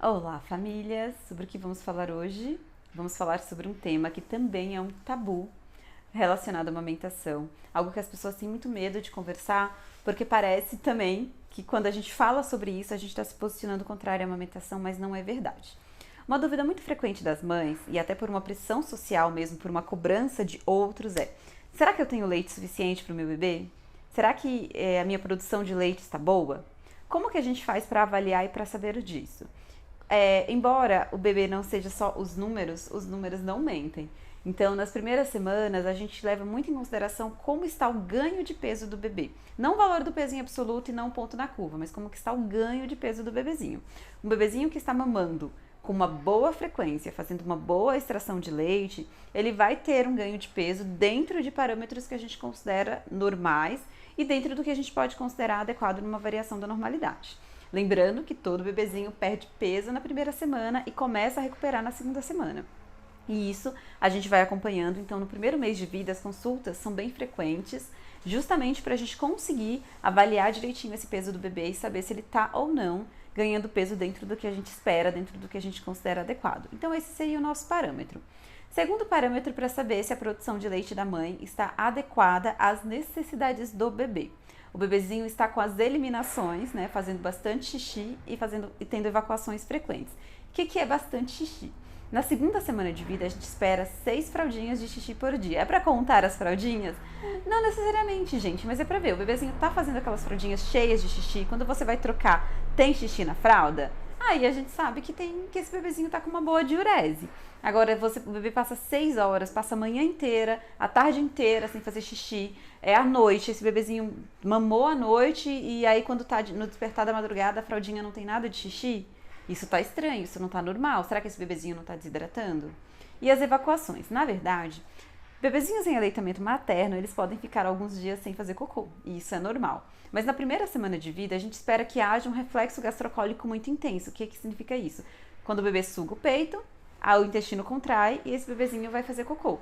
Olá, famílias! Sobre o que vamos falar hoje? Vamos falar sobre um tema que também é um tabu relacionado à amamentação. Algo que as pessoas têm muito medo de conversar, porque parece também que quando a gente fala sobre isso, a gente está se posicionando contrário à amamentação, mas não é verdade. Uma dúvida muito frequente das mães, e até por uma pressão social mesmo, por uma cobrança de outros, é: será que eu tenho leite suficiente para o meu bebê? Será que a minha produção de leite está boa? Como que a gente faz para avaliar e para saber disso? Embora o bebê não seja só os números não mentem. Então, nas primeiras semanas, a gente leva muito em consideração como está o ganho de peso do bebê. Não o valor do peso em absoluto e não o ponto na curva, mas como que está o ganho de peso do bebezinho. Um bebezinho que está mamando com uma boa frequência, fazendo uma boa extração de leite, ele vai ter um ganho de peso dentro de parâmetros que a gente considera normais e dentro do que a gente pode considerar adequado numa variação da normalidade. Lembrando que todo bebezinho perde peso na primeira semana e começa a recuperar na segunda semana. E isso a gente vai acompanhando, então no primeiro mês de vida as consultas são bem frequentes, justamente para a gente conseguir avaliar direitinho esse peso do bebê e saber se ele está ou não ganhando peso dentro do que a gente espera, dentro do que a gente considera adequado. Então esse seria o nosso parâmetro. Segundo parâmetro para saber se a produção de leite da mãe está adequada às necessidades do bebê. O bebezinho está com as eliminações, né, fazendo bastante xixi e tendo evacuações frequentes. O que é bastante xixi? Na segunda semana de vida, a gente espera 6 fraldinhas de xixi por dia. É para contar as fraldinhas? Não necessariamente, gente, mas é para ver. O bebezinho tá fazendo aquelas fraldinhas cheias de xixi. Quando você vai trocar, tem xixi na fralda? Aí a gente sabe que esse bebezinho tá com uma boa diurese. Agora, o bebê passa 6 horas, passa a manhã inteira, a tarde inteira sem fazer xixi. É à noite, esse bebezinho mamou à noite e aí quando tá no despertar da madrugada, a fraldinha não tem nada de xixi. Isso tá estranho, isso não tá normal. Será que esse bebezinho não tá desidratando? E as evacuações? Na verdade, bebezinhos em aleitamento materno, eles podem ficar alguns dias sem fazer cocô, e isso é normal. Mas na primeira semana de vida, a gente espera que haja um reflexo gastrocólico muito intenso. O que significa isso? Quando o bebê suga o peito, o intestino contrai e esse bebezinho vai fazer cocô.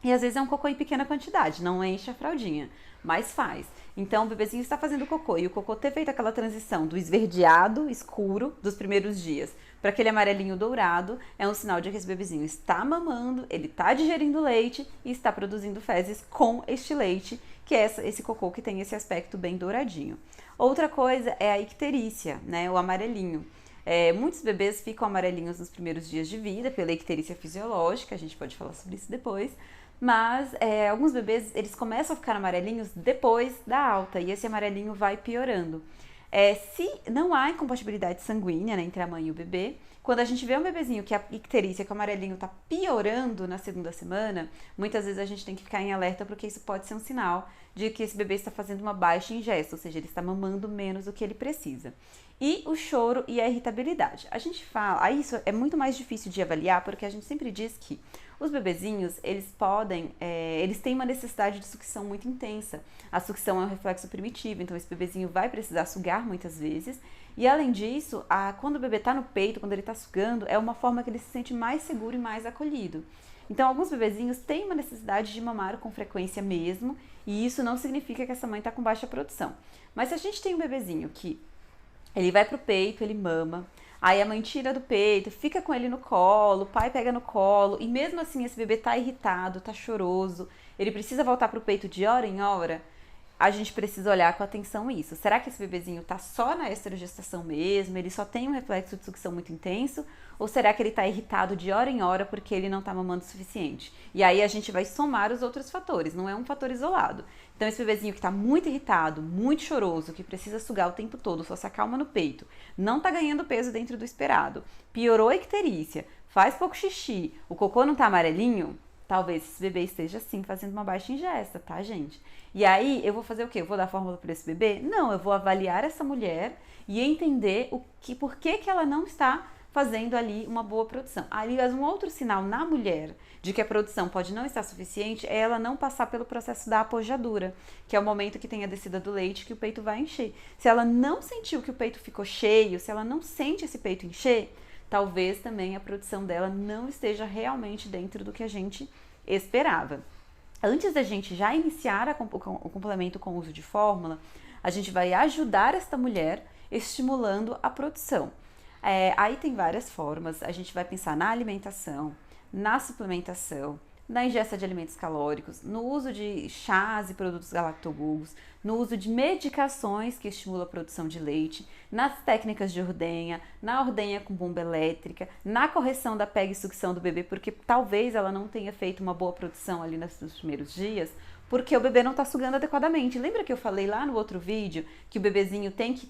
E às vezes é um cocô em pequena quantidade, não enche a fraldinha, mas faz. Então o bebezinho está fazendo cocô e o cocô ter feito aquela transição do esverdeado escuro dos primeiros dias para aquele amarelinho dourado é um sinal de que esse bebezinho está mamando, ele está digerindo leite e está produzindo fezes com este leite, que é esse cocô que tem esse aspecto bem douradinho. Outra coisa é a icterícia, né, o amarelinho. Muitos bebês ficam amarelinhos nos primeiros dias de vida pela icterícia fisiológica, a gente pode falar sobre isso depois, mas alguns bebês eles começam a ficar amarelinhos depois da alta e esse amarelinho vai piorando. Se não há incompatibilidade sanguínea, né, entre a mãe e o bebê, quando a gente vê um bebezinho que a icterícia, que o amarelinho está piorando na segunda semana, muitas vezes a gente tem que ficar em alerta porque isso pode ser um sinal de que esse bebê está fazendo uma baixa ingesta, ou seja, ele está mamando menos do que ele precisa. E o choro e a irritabilidade. A gente fala, isso é muito mais difícil de avaliar porque a gente sempre diz que os bebezinhos, eles têm uma necessidade de sucção muito intensa. A sucção é um reflexo primitivo, então esse bebezinho vai precisar sugar muitas vezes. E além disso, quando o bebê está no peito, quando ele está sugando, é uma forma que ele se sente mais seguro e mais acolhido. Então, alguns bebezinhos têm uma necessidade de mamar com frequência mesmo, e isso não significa que essa mãe está com baixa produção. Mas se a gente tem um bebezinho que ele vai pro peito, ele mama, aí a mãe tira do peito, fica com ele no colo, o pai pega no colo, e mesmo assim esse bebê tá irritado, tá choroso, ele precisa voltar pro peito de hora em hora, a gente precisa olhar com atenção isso. Será que esse bebezinho tá só na esterogestação mesmo? Ele só tem um reflexo de sucção muito intenso? Ou será que ele tá irritado de hora em hora porque ele não tá mamando o suficiente? E aí a gente vai somar os outros fatores, não é um fator isolado. Então esse bebezinho que tá muito irritado, muito choroso, que precisa sugar o tempo todo, só se acalma no peito, não tá ganhando peso dentro do esperado, piorou a icterícia, faz pouco xixi, o cocô não tá amarelinho, talvez esse bebê esteja sim fazendo uma baixa ingesta, tá, gente? E aí eu vou fazer o quê? Eu vou dar fórmula para esse bebê? Não, eu vou avaliar essa mulher e entender por que ela não está fazendo ali uma boa produção. Aliás, um outro sinal na mulher de que a produção pode não estar suficiente é ela não passar pelo processo da apojadura, que é o momento que tem a descida do leite que o peito vai encher. Se ela não sentiu que o peito ficou cheio, se ela não sente esse peito encher, talvez também a produção dela não esteja realmente dentro do que a gente esperava. Antes da gente já iniciar o complemento com o uso de fórmula, a gente vai ajudar esta mulher estimulando a produção. Aí tem várias formas, a gente vai pensar na alimentação, na suplementação, na ingesta de alimentos calóricos, no uso de chás e produtos galactogurgos, no uso de medicações que estimulam a produção de leite, nas técnicas de ordenha, na ordenha com bomba elétrica, na correção da pega e sucção do bebê, porque talvez ela não tenha feito uma boa produção ali nos primeiros dias, porque o bebê não está sugando adequadamente. Lembra que eu falei lá no outro vídeo que o bebezinho tem que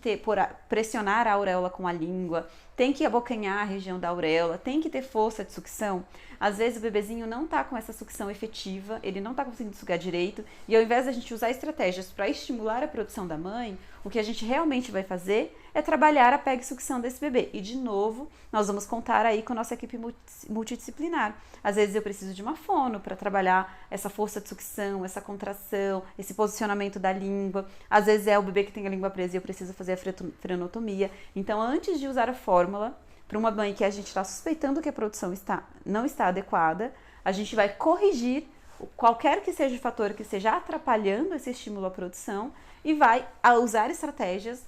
pressionar a auréola com a língua, tem que abocanhar a região da auréola, tem que ter força de sucção? Às vezes o bebezinho não está com essa sucção efetiva, ele não está conseguindo sugar direito, e ao invés de a gente usar estratégias para estimular a produção da mãe, o que a gente realmente vai fazer é trabalhar a pega e sucção desse bebê. E de novo, nós vamos contar aí com a nossa equipe multidisciplinar. Às vezes eu preciso de uma fono para trabalhar essa força de sucção, essa contração, esse posicionamento da língua. Às vezes é o bebê que tem a língua presa e eu preciso fazer a frenotomia. Então, antes de usar a fórmula, para uma mãe que a gente está suspeitando que a produção não está adequada, a gente vai corrigir qualquer que seja o fator que esteja atrapalhando esse estímulo à produção e vai usar estratégias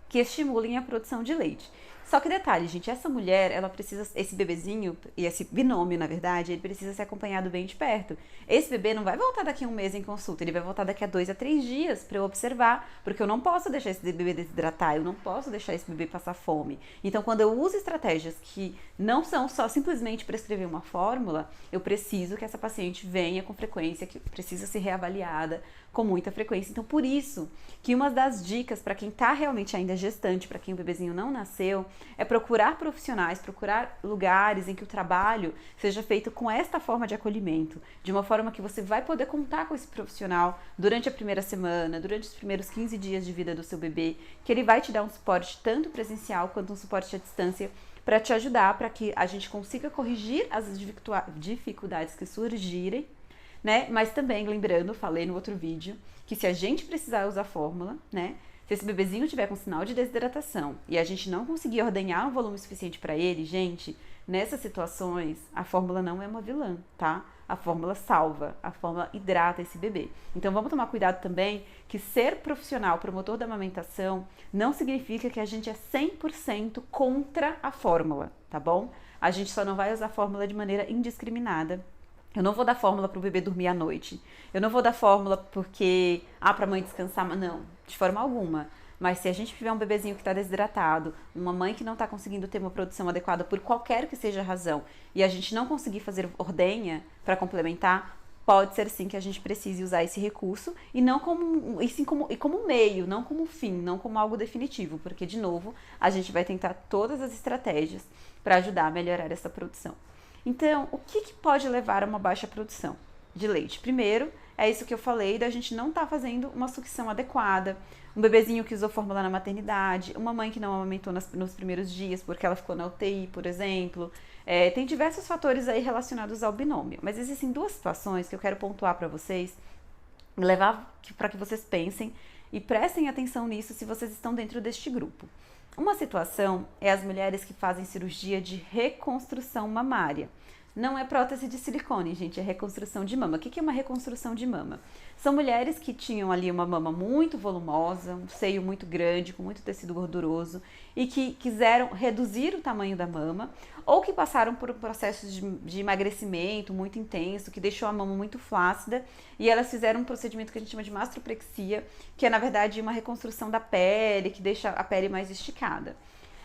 que estimulem a produção de leite. Só que detalhe, gente, essa mulher, ela precisa, esse bebezinho, e esse binômio, na verdade, ele precisa ser acompanhado bem de perto. Esse bebê não vai voltar daqui a 1 mês em consulta, ele vai voltar daqui a 2 a 3 dias para eu observar, porque eu não posso deixar esse bebê desidratar, eu não posso deixar esse bebê passar fome. Então, quando eu uso estratégias que não são só simplesmente prescrever uma fórmula, eu preciso que essa paciente venha com frequência, que precisa ser reavaliada com muita frequência. Então, por isso que uma das dicas para quem está realmente ainda gestante, para quem o bebezinho não nasceu, é procurar profissionais, procurar lugares em que o trabalho seja feito com esta forma de acolhimento, de uma forma que você vai poder contar com esse profissional durante a primeira semana, durante os primeiros 15 dias de vida do seu bebê, que ele vai te dar um suporte tanto presencial quanto um suporte à distância para te ajudar, para que a gente consiga corrigir as dificuldades que surgirem, né? Mas também, lembrando, falei no outro vídeo, que se a gente precisar usar fórmula, né? Se esse bebezinho tiver com sinal de desidratação e a gente não conseguir ordenhar um volume suficiente para ele, gente, nessas situações, a fórmula não é uma vilã, tá? A fórmula salva, a fórmula hidrata esse bebê. Então vamos tomar cuidado também que ser profissional, promotor da amamentação, não significa que a gente é 100% contra a fórmula, tá bom? A gente só não vai usar a fórmula de maneira indiscriminada. Eu não vou dar fórmula para o bebê dormir à noite. Eu não vou dar fórmula porque, para a mãe descansar, não, de forma alguma. Mas se a gente tiver um bebezinho que está desidratado, uma mãe que não está conseguindo ter uma produção adequada por qualquer que seja a razão, e a gente não conseguir fazer ordenha para complementar, pode ser sim que a gente precise usar esse recurso e não como meio, não como fim, não como algo definitivo, porque de novo a gente vai tentar todas as estratégias para ajudar a melhorar essa produção. Então, o que pode levar a uma baixa produção de leite? Primeiro, é isso que eu falei, da gente não estar fazendo uma sucção adequada, um bebezinho que usou fórmula na maternidade, uma mãe que não amamentou nos primeiros dias porque ela ficou na UTI, por exemplo. Tem diversos fatores aí relacionados ao binômio, mas existem 2 situações que eu quero pontuar para vocês, levar para que vocês pensem e prestem atenção nisso se vocês estão dentro deste grupo. Uma situação é as mulheres que fazem cirurgia de reconstrução mamária. Não é prótese de silicone, gente, é reconstrução de mama. O que é uma reconstrução de mama? São mulheres que tinham ali uma mama muito volumosa, um seio muito grande, com muito tecido gorduroso e que quiseram reduzir o tamanho da mama ou que passaram por um processo de emagrecimento muito intenso, que deixou a mama muito flácida e elas fizeram um procedimento que a gente chama de mastroplexia, que é na verdade uma reconstrução da pele, que deixa a pele mais esticada.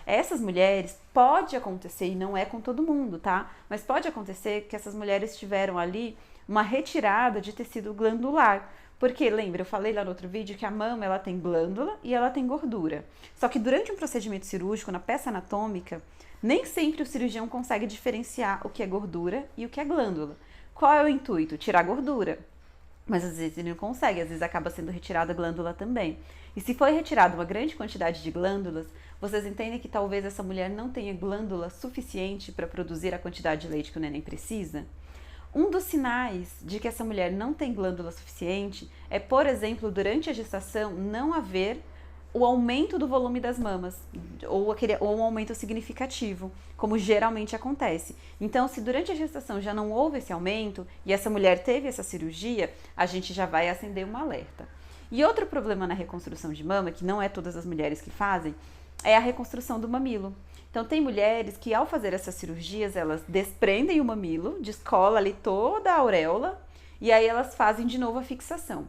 Essas mulheres, pode acontecer, e não é com todo mundo, tá? Mas pode acontecer que essas mulheres tiveram ali uma retirada de tecido glandular. Porque, lembra, eu falei lá no outro vídeo que a mama, ela tem glândula e ela tem gordura. Só que durante um procedimento cirúrgico, na peça anatômica, nem sempre o cirurgião consegue diferenciar o que é gordura e o que é glândula. Qual é o intuito? Tirar a gordura. Mas às vezes ele não consegue, às vezes acaba sendo retirada a glândula também. E se foi retirada uma grande quantidade de glândulas, vocês entendem que talvez essa mulher não tenha glândula suficiente para produzir a quantidade de leite que o neném precisa? Um dos sinais de que essa mulher não tem glândula suficiente é, por exemplo, durante a gestação não haver o aumento do volume das mamas, ou um aumento significativo, como geralmente acontece. Então, se durante a gestação já não houve esse aumento e essa mulher teve essa cirurgia, a gente já vai acender um alerta. E outro problema na reconstrução de mama, que não é todas as mulheres que fazem, é a reconstrução do mamilo. Então, Então tem mulheres que ao fazer essas cirurgias, elas desprendem o mamilo, descola ali toda a auréola e aí elas fazem de novo a fixação.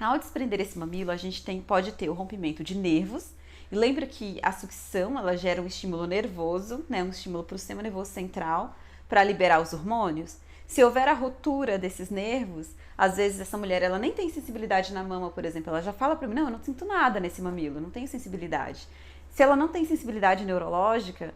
Ao desprender esse mamilo, a gente pode ter o rompimento de nervos. E lembra que a sucção, ela gera um estímulo nervoso, né, um estímulo para o sistema nervoso central, para liberar os hormônios. Se houver a ruptura desses nervos, às vezes essa mulher ela nem tem sensibilidade na mama, por exemplo. Ela já fala para mim, não, eu não sinto nada nesse mamilo, não tenho sensibilidade. Se ela não tem sensibilidade neurológica,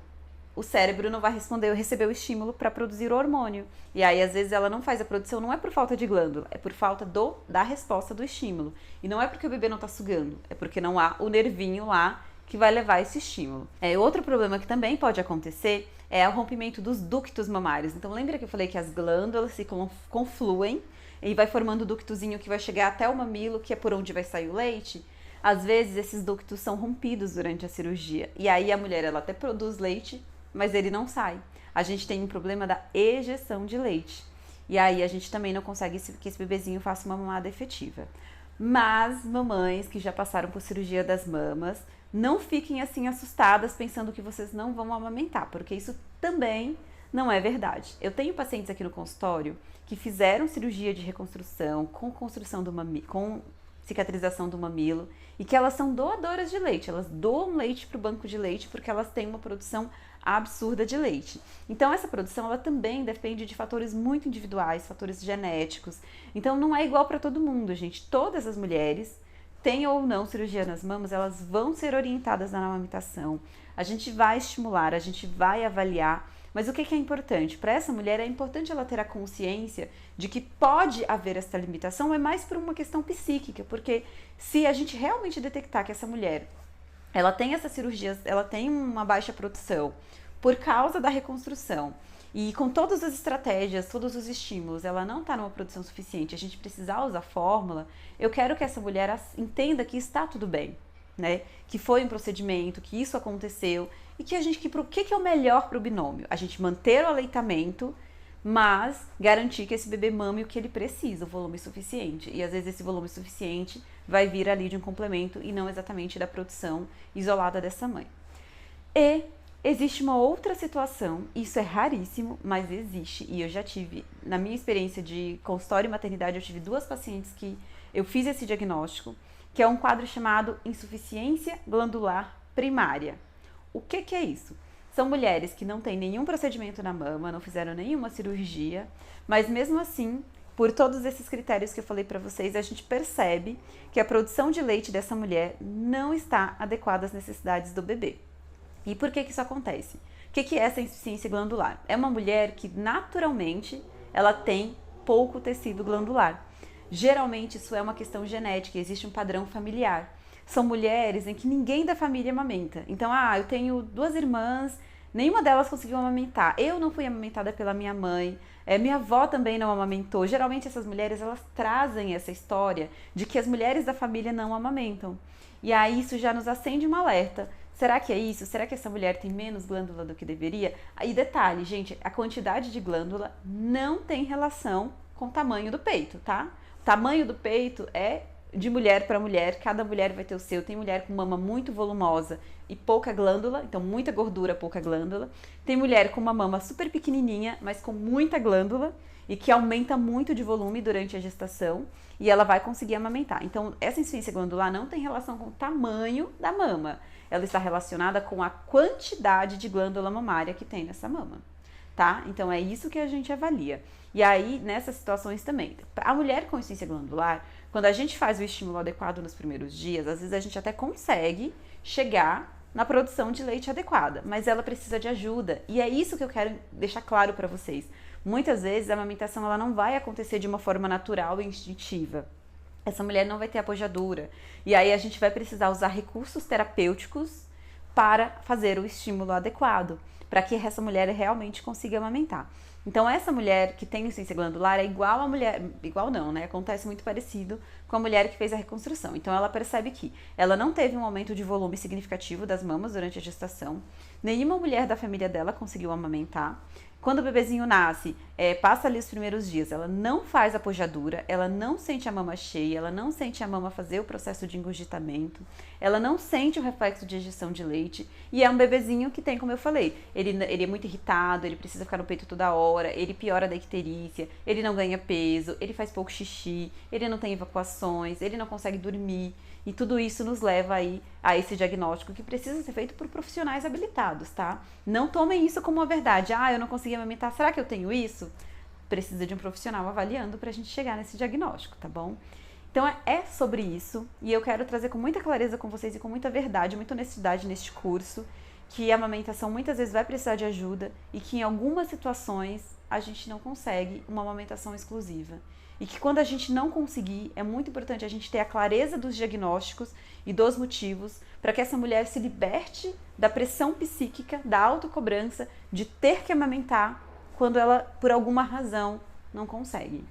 o cérebro não vai receber o estímulo para produzir o hormônio. E aí, às vezes, ela não faz a produção, não é por falta de glândula, é por falta da resposta do estímulo. E não é porque o bebê não está sugando, é porque não há o nervinho lá que vai levar esse estímulo. Outro problema que também pode acontecer é o rompimento dos ductos mamários. Então, lembra que eu falei que as glândulas se confluem e vai formando o ductozinho que vai chegar até o mamilo, que é por onde vai sair o leite? Às vezes, esses ductos são rompidos durante a cirurgia. E aí, a mulher, ela até produz leite, mas ele não sai. A gente tem um problema da ejeção de leite. E aí a gente também não consegue que esse bebezinho faça uma mamada efetiva. Mas mamães que já passaram por cirurgia das mamas, não fiquem assim assustadas pensando que vocês não vão amamentar, porque isso também não é verdade. Eu tenho pacientes aqui no consultório que fizeram cirurgia de reconstrução com construção do mamilo, com cicatrização do mamilo, e que elas são doadoras de leite. Elas doam leite para o banco de leite porque elas têm uma produção absurda de leite. Então essa produção ela também depende de fatores muito individuais, fatores genéticos. Então não é igual para todo mundo, gente. Todas as mulheres, têm ou não cirurgia nas mamas, elas vão ser orientadas na amamentação. A gente vai estimular, a gente vai avaliar. Mas o que é importante? Para essa mulher é importante ela ter a consciência de que pode haver essa limitação, é mais por uma questão psíquica, porque se a gente realmente detectar que essa mulher ela tem essas cirurgias, ela tem uma baixa produção por causa da reconstrução e com todas as estratégias, todos os estímulos, ela não está numa produção suficiente, a gente precisar usar fórmula, eu quero que essa mulher entenda que está tudo bem, né? Que foi um procedimento, que isso aconteceu e que o que é o melhor para o binômio? A gente manter o aleitamento, mas garantir que esse bebê mame o que ele precisa, o volume suficiente. E às vezes esse volume suficiente vai vir ali de um complemento e não exatamente da produção isolada dessa mãe. E existe uma outra situação, isso é raríssimo, mas existe, e eu já tive, na minha experiência de consultório e maternidade, eu tive 2 pacientes que eu fiz esse diagnóstico, que é um quadro chamado insuficiência glandular primária. O que é isso? São mulheres que não têm nenhum procedimento na mama, não fizeram nenhuma cirurgia, mas mesmo assim, por todos esses critérios que eu falei para vocês, a gente percebe que a produção de leite dessa mulher não está adequada às necessidades do bebê. E por que isso acontece? O que é essa insuficiência glandular? É uma mulher que naturalmente ela tem pouco tecido glandular. Geralmente isso é uma questão genética, existe um padrão familiar. São mulheres em que ninguém da família amamenta. Então, eu tenho 2 irmãs, nenhuma delas conseguiu amamentar. Eu não fui amamentada pela minha mãe, minha avó também não amamentou. Geralmente essas mulheres, elas trazem essa história de que as mulheres da família não amamentam. E aí isso já nos acende um alerta. Será que é isso? Será que essa mulher tem menos glândula do que deveria? Aí detalhe, gente, a quantidade de glândula não tem relação com o tamanho do peito, tá? O tamanho do peito é de mulher para mulher, cada mulher vai ter o seu. Tem mulher com mama muito volumosa e pouca glândula, então muita gordura, pouca glândula. Tem mulher com uma mama super pequenininha, mas com muita glândula e que aumenta muito de volume durante a gestação e ela vai conseguir amamentar. Então, essa insuficiência glandular não tem relação com o tamanho da mama, ela está relacionada com a quantidade de glândula mamária que tem nessa mama, tá? Então, é isso que a gente avalia. E aí, nessas situações também, a mulher com insuficiência glandular, quando a gente faz o estímulo adequado nos primeiros dias, às vezes a gente até consegue chegar na produção de leite adequada, mas ela precisa de ajuda. E é isso que eu quero deixar claro para vocês. Muitas vezes a amamentação ela não vai acontecer de uma forma natural e instintiva. Essa mulher não vai ter apojadura. E aí a gente vai precisar usar recursos terapêuticos para fazer o estímulo adequado, para que essa mulher realmente consiga amamentar. Então essa mulher que tem insuficiência glandular é igual a mulher, igual não, né? Acontece muito parecido com a mulher que fez a reconstrução. Então ela percebe que ela não teve um aumento de volume significativo das mamas durante a gestação, nenhuma mulher da família dela conseguiu amamentar. Quando o bebezinho nasce, passa ali os primeiros dias, ela não faz a pojadura, ela não sente a mama cheia, ela não sente a mama fazer o processo de engurgitamento, ela não sente o reflexo de ejeção de leite, e é um bebezinho que tem, como eu falei, ele é muito irritado, ele precisa ficar no peito toda hora, ele piora da icterícia, ele não ganha peso, ele faz pouco xixi, ele não tem evacuações, ele não consegue dormir. E tudo isso nos leva aí a esse diagnóstico que precisa ser feito por profissionais habilitados, tá? Não tomem isso como uma verdade. Ah, eu não consegui amamentar, será que eu tenho isso? Precisa de um profissional avaliando pra gente chegar nesse diagnóstico, tá bom? Então é sobre isso, e eu quero trazer com muita clareza com vocês e com muita verdade, muita honestidade neste curso, que a amamentação muitas vezes vai precisar de ajuda e que em algumas situações a gente não consegue uma amamentação exclusiva. E que quando a gente não conseguir, é muito importante a gente ter a clareza dos diagnósticos e dos motivos para que essa mulher se liberte da pressão psíquica, da autocobrança de ter que amamentar quando ela, por alguma razão, não consegue.